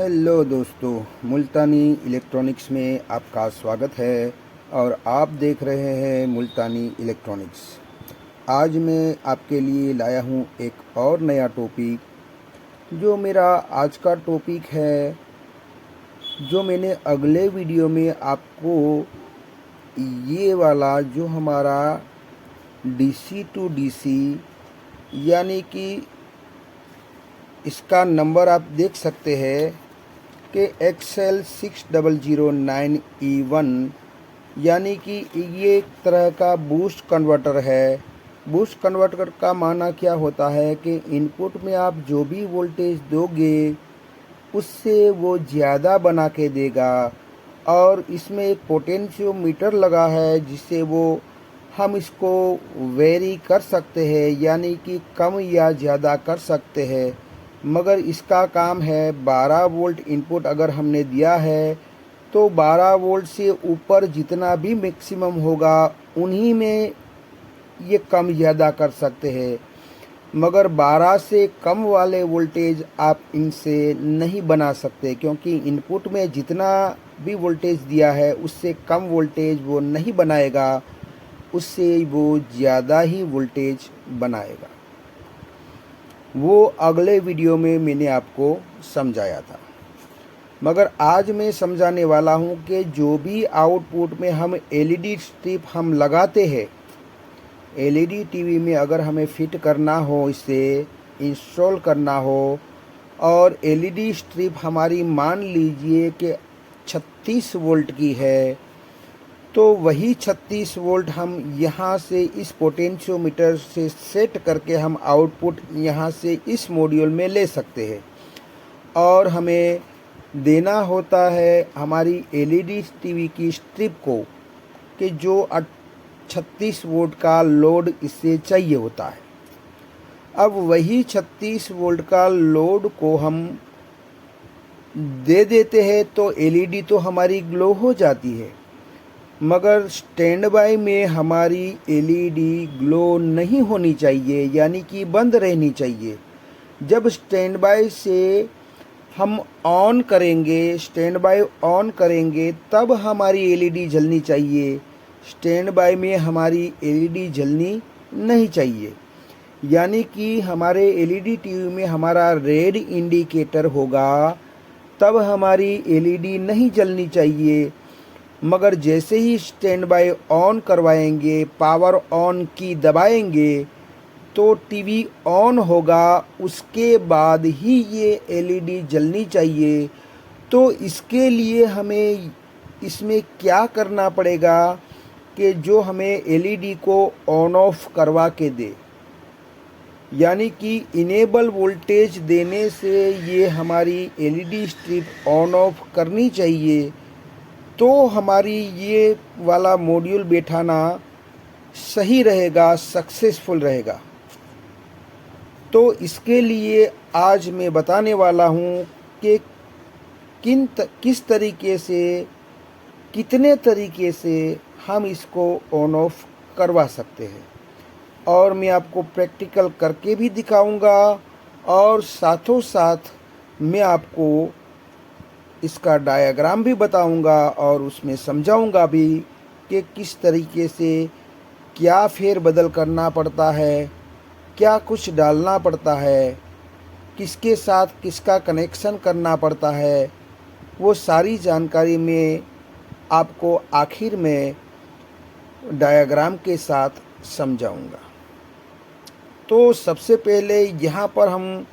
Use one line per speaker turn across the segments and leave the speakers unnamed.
Hello दोस्तों, मुल्तानी electronics में आपका स्वागत है और आप देख रहे हैं मुल्तानी इलेक्ट्रॉनिक्स। आज मैं आपके लिए लाया हूं एक और नया टॉपिक। जो मेरा आज का टॉपिक है, जो मैंने अगले वीडियो में आपको ये वाला जो हमारा डीसी टू डीसी यानी कि इसका नंबर आप देख सकते हैं कि XL6009E1 यानी कि ये एक तरह का बूस्ट कन्वर्टर है। बूस्ट कन्वर्टर का माना क्या होता है कि इनपुट में आप जो भी वोल्टेज दोगे उससे वो ज़्यादा बना के देगा, और इसमें एक पोटेंशियोमीटर लगा है जिससे वो हम इसको वेरी कर सकते हैं, यानी कि कम या ज़्यादा कर सकते हैं। मगर इसका काम है 12 वोल्ट इनपुट अगर हमने दिया है तो 12 वोल्ट से ऊपर जितना भी मैक्सिमम होगा उन्हीं में ये कम ज़्यादा कर सकते हैं। मगर 12 से कम वाले वोल्टेज आप इनसे नहीं बना सकते, क्योंकि इनपुट में जितना भी वोल्टेज दिया है उससे कम वोल्टेज वो नहीं बनाएगा, उससे वो ज़्यादा ही वोल्टेज बनाएगा। वो अगले वीडियो में मैंने आपको समझाया था। मगर आज मैं समझाने वाला हूँ कि जो भी आउटपुट में हम एलईडी स्ट्रिप हम लगाते हैं, एलईडी टीवी में अगर हमें फिट करना हो, इसे इंस्टॉल करना हो, और एलईडी स्ट्रिप हमारी मान लीजिए कि 36 वोल्ट की है, तो वही 36 वोल्ट हम यहाँ से इस पोटेंशियोमीटर से सेट करके हम आउटपुट यहाँ से इस मॉड्यूल में ले सकते हैं। और हमें देना होता है हमारी एलईडी टीवी की स्ट्रिप को कि जो 36 वोल्ट का लोड इससे चाहिए होता है। अब वही 36 वोल्ट का लोड को हम दे देते हैं तो एलईडी तो हमारी ग्लो हो जाती है, मगर स्टैंड बाय में हमारी एलईडी ग्लो नहीं होनी चाहिए, यानी कि बंद रहनी चाहिए। जब स्टैंड बाय से हम ऑन करेंगे, स्टैंड बाय ऑन करेंगे, तब हमारी एलईडी जलनी चाहिए। स्टैंड बाय में हमारी एलईडी जलनी नहीं चाहिए, यानी कि हमारे एलईडी टीवी में हमारा रेड इंडिकेटर होगा, तब हमारी एलईडी नहीं जलनी चाहिए। मगर जैसे ही स्टैंड बाय ऑन करवाएंगे, पावर ऑन की दबाएंगे, तो टीवी ऑन होगा, उसके बाद ही ये एलईडी जलनी चाहिए। तो इसके लिए हमें इसमें क्या करना पड़ेगा कि जो हमें एलईडी को ऑन ऑफ करवा के दे, यानी कि इनेबल वोल्टेज देने से ये हमारी एलईडी स्ट्रिप ऑन ऑफ करनी चाहिए, तो हमारी ये वाला मॉड्यूल बैठाना सही रहेगा, सक्सेसफुल रहेगा। तो इसके लिए आज मैं बताने वाला हूँ कि किस तरीके से, कितने तरीके से हम इसको ऑन ऑफ करवा सकते हैं, और मैं आपको प्रैक्टिकल करके भी दिखाऊंगा, और साथों साथ मैं आपको इसका डायग्राम भी बताऊंगा और उसमें समझाऊंगा भी कि किस तरीके से क्या फेरबदल करना पड़ता है, क्या कुछ डालना पड़ता है, किसके साथ किसका कनेक्शन करना पड़ता है। वो सारी जानकारी मैं आपको आखिर में डायग्राम के साथ समझाऊंगा। तो सबसे पहले यहाँ पर हम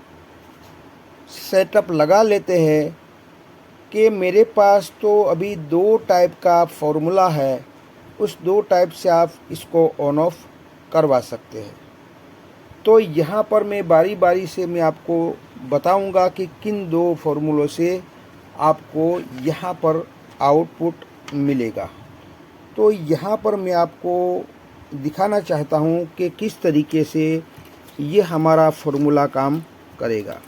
सेटअप लगा लेते हैं कि मेरे पास तो अभी 2 टाइप का फॉर्मूला है, उस 2 टाइप से आप इसको ऑन ऑफ करवा सकते हैं। तो यहाँ पर मैं बारी बारी से मैं आपको बताऊंगा कि किन 2 फार्मूलों से आपको यहाँ पर आउटपुट मिलेगा। तो यहाँ पर मैं आपको दिखाना चाहता हूँ कि किस तरीके से ये हमारा फार्मूला काम करेगा।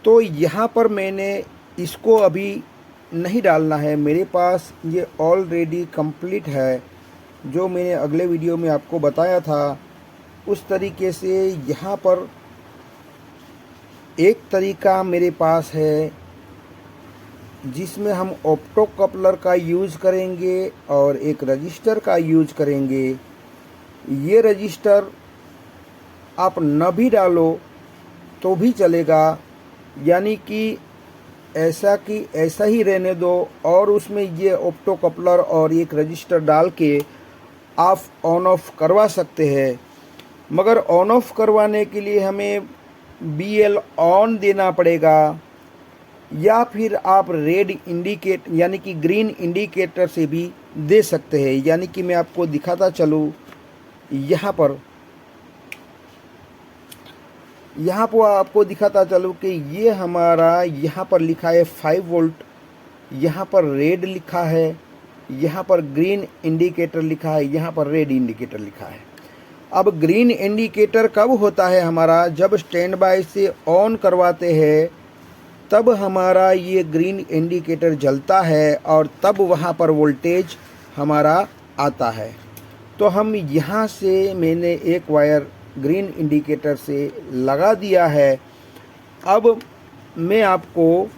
तो यहाँ पर मैंने इसको अभी नहीं डालना है, मेरे पास ये ऑलरेडी कंप्लीट है, जो मैंने अगले वीडियो में आपको बताया था। उस तरीके से यहाँ पर एक तरीका मेरे पास है जिसमें हम ऑप्टो कपलर का यूज़ करेंगे और एक रजिस्टर का यूज़ करेंगे। ये रजिस्टर आप न भी डालो तो भी चलेगा, यानी कि ऐसा ही रहने दो और उसमें ये ऑप्टो कपलर और एक रजिस्टर डाल के आप ऑन ऑफ करवा सकते हैं। मगर ऑन ऑफ करवाने के लिए हमें BL ऑन देना पड़ेगा, या फिर आप रेड इंडिकेट यानी कि ग्रीन इंडिकेटर से भी दे सकते हैं। यानी कि मैं आपको दिखाता चलूँ, यहाँ पर आपको दिखाता चलूँ कि ये हमारा यहाँ पर लिखा है 5 वोल्ट, यहाँ पर रेड लिखा है, यहाँ पर ग्रीन इंडिकेटर लिखा है, यहाँ पर रेड इंडिकेटर लिखा है। अब ग्रीन इंडिकेटर कब होता है हमारा? जब स्टैंड बाय से ऑन करवाते हैं तब हमारा ये ग्रीन इंडिकेटर जलता है और तब वहाँ पर वोल्टेज हमारा आता है। तो हम यहाँ से मैंने एक वायर ग्रीन इंडिकेटर से लगा दिया है। अब मैं आपको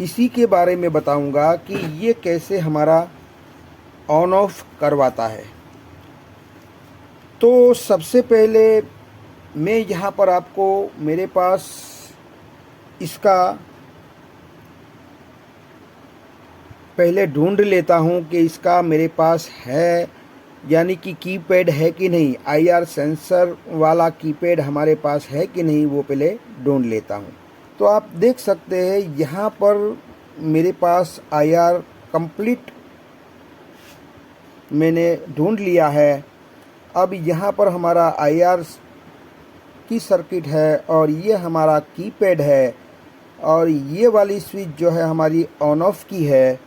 इसी के बारे में बताऊंगा कि ये कैसे हमारा ऑन ऑफ करवाता है। तो सबसे पहले मैं यहाँ पर आपको मेरे पास इसका पहले ढूंढ लेता हूँ कि इसका मेरे पास है यानी कि कीपैड है कि नहीं, IR सेंसर वाला कीपैड हमारे पास है कि नहीं, वो पहले ढूंढ लेता हूँ। तो आप देख सकते हैं यहाँ पर मेरे पास IR कंप्लीट मैंने ढूंढ लिया है। अब यहाँ पर हमारा IR की सर्किट है और ये हमारा कीपैड है और ये वाली स्विच जो है हमारी ऑन ऑफ की है।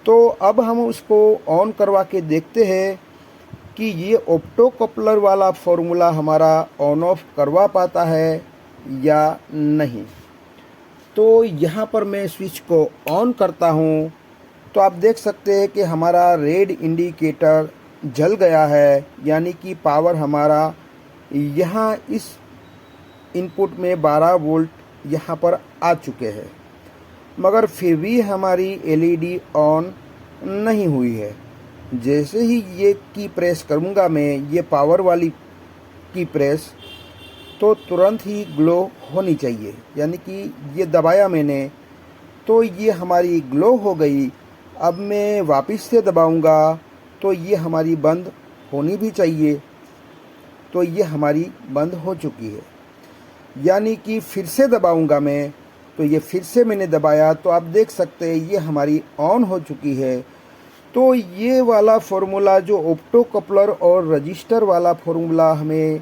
तो अब हम उसको ऑन करवा के देखते हैं कि ये ऑप्टो कपलर वाला फॉर्मूला हमारा ऑन ऑफ करवा पाता है या नहीं। तो यहाँ पर मैं स्विच को ऑन करता हूँ तो आप देख सकते हैं कि हमारा रेड इंडिकेटर जल गया है, यानी कि पावर हमारा यहाँ इस इनपुट में 12 वोल्ट यहाँ पर आ चुके हैं। मगर फिर भी हमारी LED ऑन नहीं हुई है। जैसे ही ये की प्रेस करूँगा मैं, ये पावर वाली की प्रेस, तो तुरंत ही ग्लो होनी चाहिए। यानी कि ये दबाया मैंने तो ये हमारी ग्लो हो गई। अब मैं वापस से दबाऊँगा तो ये हमारी बंद होनी भी चाहिए। तो ये हमारी बंद हो चुकी है। यानी कि फिर से दबाऊँगा मैं तो ये फिर से मैंने दबाया तो आप देख सकते हैं ये हमारी ऑन हो चुकी है। तो ये वाला फॉर्मूला जो ऑप्टो कपलर और रजिस्टर वाला फॉर्मूला हमें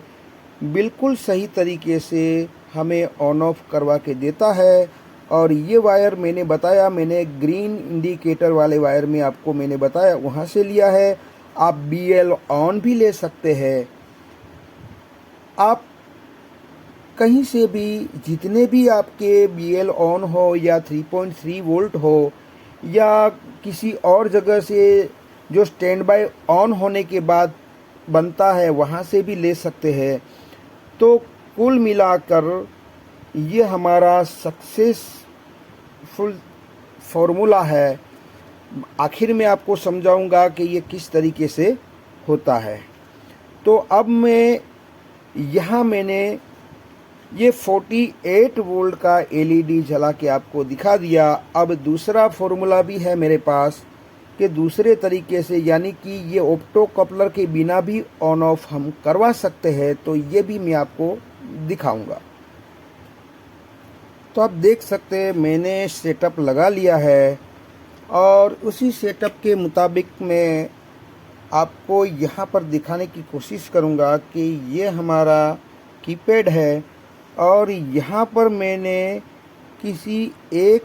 बिल्कुल सही तरीके से हमें ऑन ऑफ करवा के देता है। और ये वायर मैंने बताया, मैंने ग्रीन इंडिकेटर वाले वायर में आपको मैंने बताया वहाँ से लिया है। आप BL ऑन भी ले सकते हैं। आप कहीं से भी, जितने भी आपके BL ऑन हो या 3.3 वोल्ट हो या किसी और जगह से जो स्टैंड बाय ऑन होने के बाद बनता है वहाँ से भी ले सकते हैं। तो कुल मिलाकर ये हमारा सक्सेसफुल फॉर्मूला है। आखिर में आपको समझाऊंगा कि ये किस तरीके से होता है। तो अब मैं यहाँ मैंने ये 48 वोल्ट का LED जला के आपको दिखा दिया। अब दूसरा फॉर्मूला भी है मेरे पास कि दूसरे तरीके से, यानी कि ये ऑप्टो कपलर के बिना भी ऑन ऑफ हम करवा सकते हैं। तो ये भी मैं आपको दिखाऊंगा। तो आप देख सकते हैं मैंने सेटअप लगा लिया है और उसी सेटअप के मुताबिक मैं आपको यहाँ पर दिखाने की कोशिश करूँगा कि ये हमारा कीपैड है और यहाँ पर मैंने किसी एक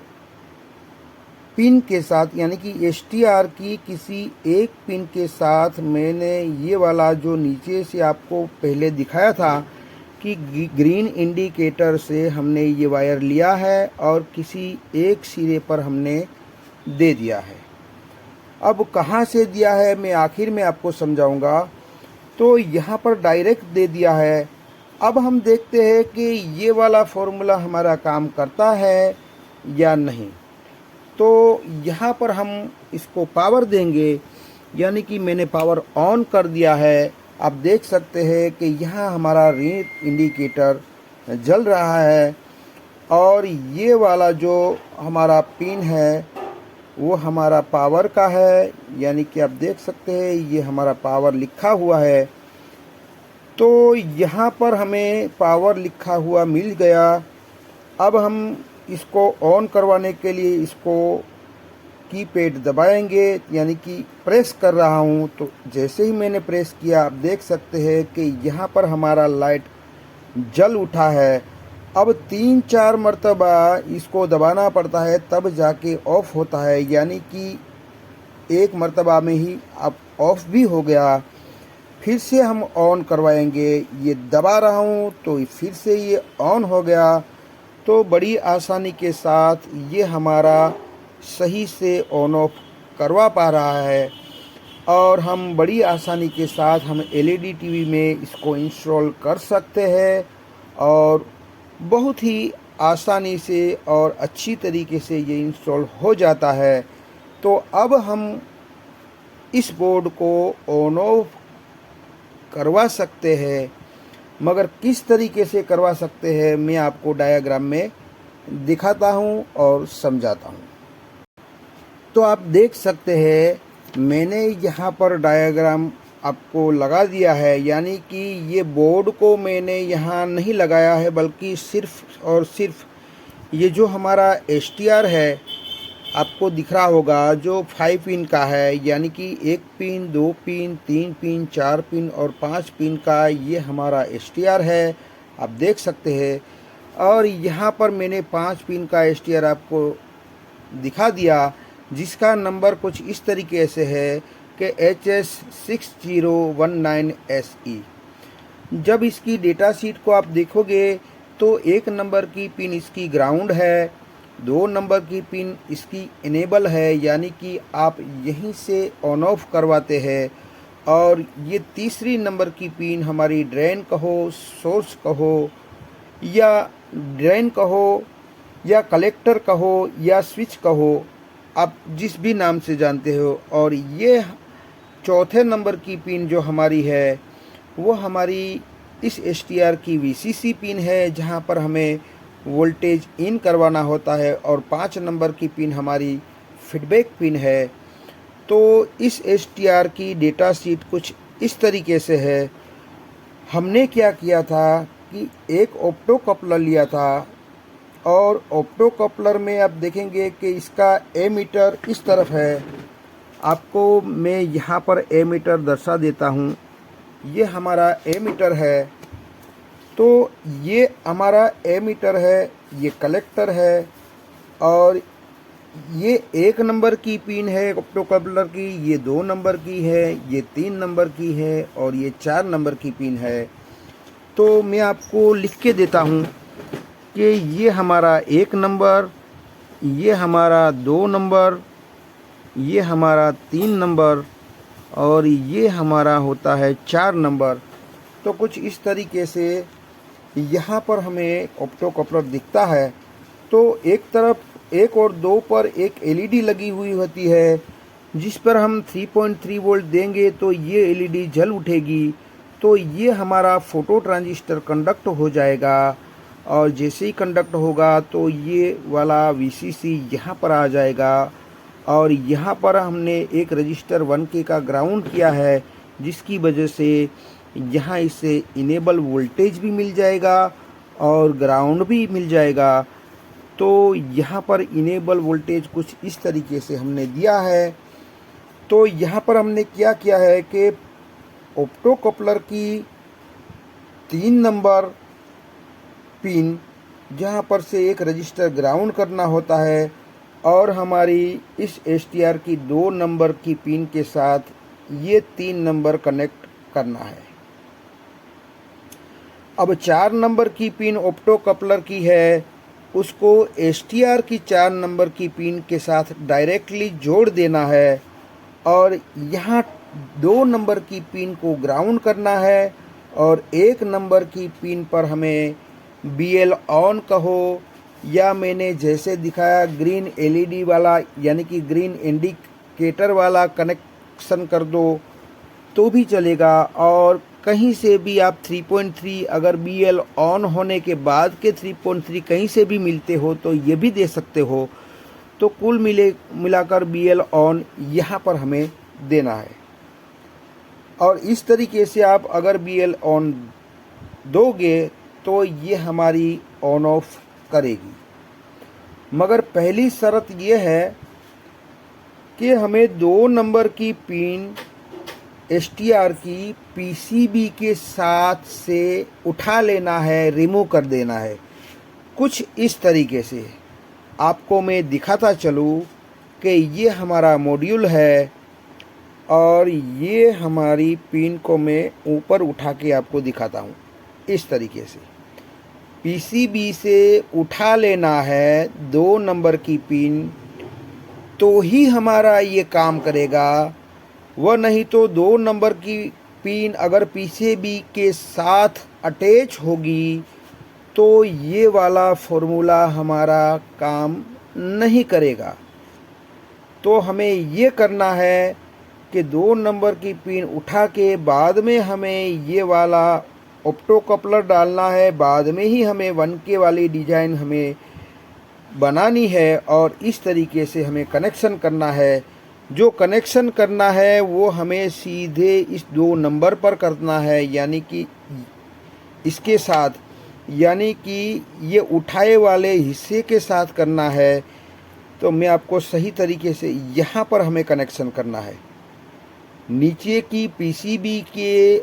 पिन के साथ, यानी कि STR की किसी एक पिन के साथ मैंने ये वाला जो नीचे से आपको पहले दिखाया था कि ग्रीन इंडिकेटर से हमने ये वायर लिया है और किसी एक सिरे पर हमने दे दिया है। अब कहाँ से दिया है मैं आखिर में आपको समझाऊंगा। तो यहाँ पर डायरेक्ट दे दिया है। अब हम देखते हैं कि ये वाला फॉर्मूला हमारा काम करता है या नहीं। तो यहाँ पर हम इसको पावर देंगे, यानी कि मैंने पावर ऑन कर दिया है। आप देख सकते हैं कि यहाँ हमारा रेड इंडिकेटर जल रहा है और ये वाला जो हमारा पिन है वो हमारा पावर का है, यानी कि आप देख सकते हैं ये हमारा पावर लिखा हुआ है। तो यहाँ पर हमें पावर लिखा हुआ मिल गया। अब हम इसको ऑन करवाने के लिए इसको कीपैड दबाएंगे, यानी कि प्रेस कर रहा हूँ। तो जैसे ही मैंने प्रेस किया आप देख सकते हैं कि यहाँ पर हमारा लाइट जल उठा है। अब 3-4 मरतबा इसको दबाना पड़ता है तब जाके ऑफ होता है, यानी कि एक मरतबा में ही अब ऑफ भी हो गया। फिर से हम ऑन करवाएंगे, ये दबा रहा हूँ तो फिर से ये ऑन हो गया। तो बड़ी आसानी के साथ ये हमारा सही से ऑन ऑफ करवा पा रहा है और हम बड़ी आसानी के साथ हम एलईडी टीवी में इसको इंस्टॉल कर सकते हैं और बहुत ही आसानी से और अच्छी तरीके से ये इंस्टॉल हो जाता है। तो अब हम इस बोर्ड को ऑन ऑफ करवा सकते हैं, मगर किस तरीके से करवा सकते हैं मैं आपको डायग्राम में दिखाता हूं और समझाता हूं। तो आप देख सकते हैं मैंने यहाँ पर डायग्राम आपको लगा दिया है, यानी कि ये बोर्ड को मैंने यहाँ नहीं लगाया है, बल्कि सिर्फ और सिर्फ ये जो हमारा STR है आपको दिख रहा होगा जो 5 पिन का है, यानी कि 1 पिन, 2 पिन, 3 पिन, 4 पिन और 5 पिन का ये हमारा STR है, आप देख सकते हैं। और यहाँ पर मैंने 5 पिन का STR आपको दिखा दिया, जिसका नंबर कुछ इस तरीके से है कि HS6019SE। जब इसकी डेटा शीट को आप देखोगे तो 1 नंबर की पिन इसकी ग्राउंड है, 2 नंबर की पिन इसकी इनेबल है, यानी कि आप यहीं से ऑन ऑफ करवाते हैं। और ये तीसरी नंबर की पिन हमारी ड्रेन कहो, सोर्स कहो या ड्रेन कहो या कलेक्टर कहो या स्विच कहो, आप जिस भी नाम से जानते हो। और ये चौथे नंबर की पिन जो हमारी है वो हमारी इस STR की VCC पिन है, जहाँ पर हमें वोल्टेज इन करवाना होता है। और 5 नंबर की पिन हमारी फीडबैक पिन है। तो इस STR की डेटा शीट कुछ इस तरीके से है। हमने क्या किया था कि एक ऑप्टो कपलर लिया था और ऑप्टो कपलर में आप देखेंगे कि इसका एमीटर इस तरफ है। आपको मैं यहाँ पर एमीटर दर्शा देता हूँ, ये हमारा एमीटर है। तो ये हमारा एमीटर है, ये कलेक्टर है और ये 1 नंबर की पिन है ऑप्टो कपलर की, ये 2 नंबर की है, ये 3 नंबर की है और ये 4 नंबर की पिन है। तो मैं आपको लिख के देता हूँ कि ये हमारा 1 नंबर, ये हमारा 2 नंबर, ये हमारा 3 नंबर और ये हमारा होता है 4 नंबर। तो कुछ इस तरीके से यहाँ पर हमें ऑप्टो कपलर दिखता है। तो एक तरफ 1 और 2 पर एक LED लगी हुई होती है, जिस पर हम 3.3 वोल्ट देंगे तो ये LED जल उठेगी। तो ये हमारा फोटो ट्रांजिस्टर कंडक्ट हो जाएगा और जैसे ही कंडक्ट होगा तो ये वाला VCC यहाँ पर आ जाएगा। और यहाँ पर हमने एक रजिस्टर 1K का ग्राउंड किया है, जिसकी वजह से यहाँ इसे इनेबल वोल्टेज भी मिल जाएगा और ग्राउंड भी मिल जाएगा। तो यहाँ पर इनेबल वोल्टेज कुछ इस तरीके से हमने दिया है। तो यहाँ पर हमने क्या किया है कि ऑप्टो कपलर की 3 नंबर पिन, जहाँ पर से एक रजिस्टर ग्राउंड करना होता है और हमारी इस STR की 2 नंबर की पिन के साथ ये 3 नंबर कनेक्ट करना है। अब 4 नंबर की पिन ऑप्टो कपलर की है, उसको STR की 4 नंबर की पिन के साथ डायरेक्टली जोड़ देना है और यहाँ 2 नंबर की पिन को ग्राउंड करना है और 1 नंबर की पिन पर हमें BL ऑन कहो या मैंने जैसे दिखाया ग्रीन एलईडी वाला यानी कि ग्रीन इंडिकेटर वाला कनेक्शन कर दो तो भी चलेगा। और कहीं से भी आप 3.3 अगर BL ऑन होने के बाद के 3.3 कहीं से भी मिलते हो तो ये भी दे सकते हो। तो कुल मिलाकर BL ऑन यहाँ पर हमें देना है। और इस तरीके से आप अगर BL ऑन दोगे तो ये हमारी ऑन ऑफ करेगी। मगर पहली शर्त ये है कि हमें 2 नंबर की पिन STR की PCB के साथ से उठा लेना है, रिमूव कर देना है। कुछ इस तरीके से आपको मैं दिखाता चलूँ कि ये हमारा मॉड्यूल है और ये हमारी पिन को मैं ऊपर उठा के आपको दिखाता हूँ। इस तरीके से PCB से उठा लेना है 2 नंबर की पिन, तो ही हमारा ये काम करेगा। वह नहीं तो 2 नंबर की पिन अगर PCB के साथ अटैच होगी तो ये वाला फॉर्मूला हमारा काम नहीं करेगा। तो हमें ये करना है कि 2 नंबर की पिन उठा के बाद में हमें ये वाला ऑप्टो कपलर डालना है। बाद में ही हमें 1K वाली डिज़ाइन हमें बनानी है और इस तरीके से हमें कनेक्शन करना है। जो कनेक्शन करना है वो हमें सीधे इस 2 नंबर पर करना है, यानी कि इसके साथ, यानी कि ये उठाए वाले हिस्से के साथ करना है। तो मैं आपको सही तरीके से यहाँ पर हमें कनेक्शन करना है। नीचे की PCB के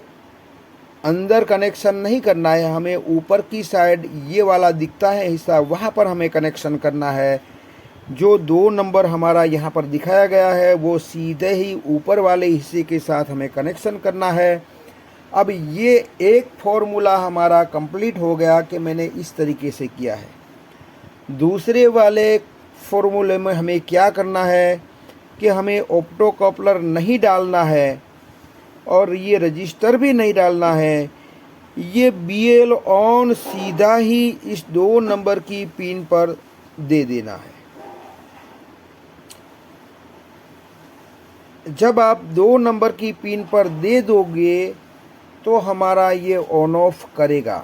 अंदर कनेक्शन नहीं करना है, हमें ऊपर की साइड ये वाला दिखता है हिस्सा, वहाँ पर हमें कनेक्शन करना है। जो 2 नंबर हमारा यहाँ पर दिखाया गया है वो सीधे ही ऊपर वाले हिस्से के साथ हमें कनेक्शन करना है। अब ये एक फॉर्मूला हमारा कंप्लीट हो गया कि मैंने इस तरीके से किया है। दूसरे वाले फॉर्मूले में हमें क्या करना है कि हमें ऑप्टो कपलर नहीं डालना है और ये रजिस्टर भी नहीं डालना है। ये BL ऑन सीधा ही इस 2 नंबर की पिन पर दे देना है। जब आप 2 नंबर की पिन पर दे दोगे तो हमारा ये ऑन ऑफ करेगा।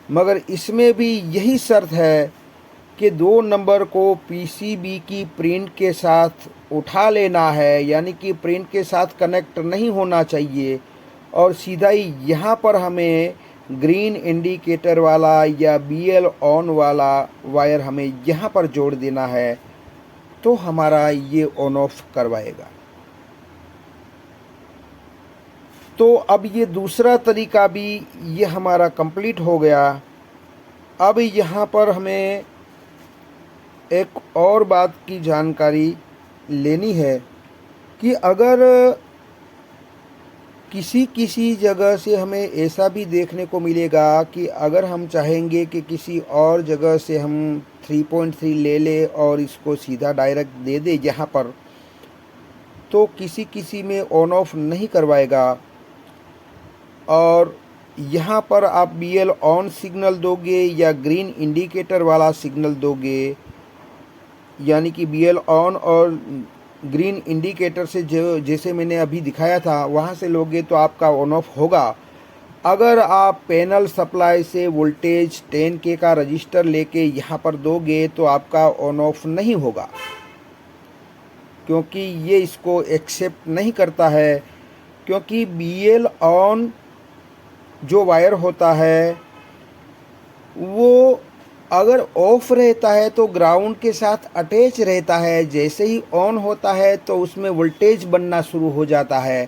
मगर इसमें भी यही शर्त है कि 2 नंबर को PCB की प्रिंट के साथ उठा लेना है, यानी कि प्रिंट के साथ कनेक्ट नहीं होना चाहिए। और सीधा ही यहाँ पर हमें ग्रीन इंडिकेटर वाला या BL ऑन वाला वायर हमें यहाँ पर जोड़ देना है, तो हमारा ये ऑन ऑफ करवाएगा। तो अब ये दूसरा तरीका भी ये हमारा कंप्लीट हो गया। अब यहाँ पर हमें एक और बात की जानकारी लेनी है कि अगर किसी जगह से हमें ऐसा भी देखने को मिलेगा कि अगर हम चाहेंगे कि किसी और जगह से हम 3.3 ले ले और इसको सीधा डायरेक्ट दे दे यहाँ पर, तो किसी में ऑन ऑफ नहीं करवाएगा। और यहाँ पर आप BL ऑन सिग्नल दोगे या ग्रीन इंडिकेटर वाला सिग्नल दोगे, यानी कि BL ऑन और ग्रीन इंडिकेटर से जो जैसे मैंने अभी दिखाया था वहाँ से लोगे तो आपका ऑन ऑफ होगा। अगर आप पैनल सप्लाई से वोल्टेज 10K का रजिस्टर लेके यहाँ पर दोगे तो आपका ऑन ऑफ नहीं होगा, क्योंकि ये इसको एक्सेप्ट नहीं करता है। क्योंकि BL ऑन जो वायर होता है वो अगर ऑफ रहता है तो ग्राउंड के साथ अटैच रहता है, जैसे ही ऑन होता है तो उसमें वोल्टेज बनना शुरू हो जाता है।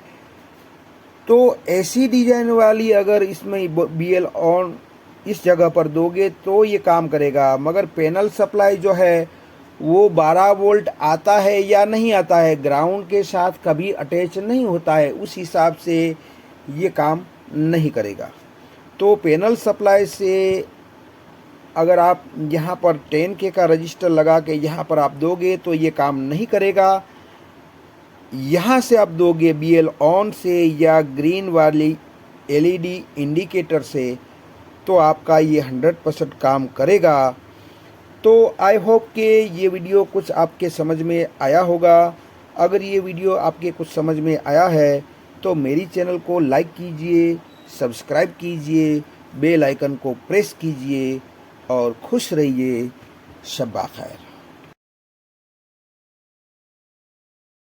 तो ऐसी डिज़ाइन वाली अगर इसमें BL ऑन इस जगह पर दोगे तो ये काम करेगा। मगर पैनल सप्लाई जो है वो 12 वोल्ट आता है या नहीं आता है, ग्राउंड के साथ कभी अटैच नहीं होता है, उस हिसाब से ये काम नहीं करेगा। तो पैनल सप्लाई से अगर आप यहाँ पर 10K का रजिस्टर लगा के यहाँ पर आप दोगे तो ये काम नहीं करेगा। यहाँ से आप दोगे BL ऑन से या ग्रीन वाली LED इंडिकेटर से तो आपका ये 100% काम करेगा। तो तो आई होप कि ये वीडियो कुछ आपके समझ में आया होगा। अगर ये वीडियो आपके कुछ समझ में आया है तो मेरी चैनल को लाइक कीजिए, सब्सक्राइब कीजिए, बेल आइकन को प्रेस कीजिए और खुश रहिए। शब्बा खैर।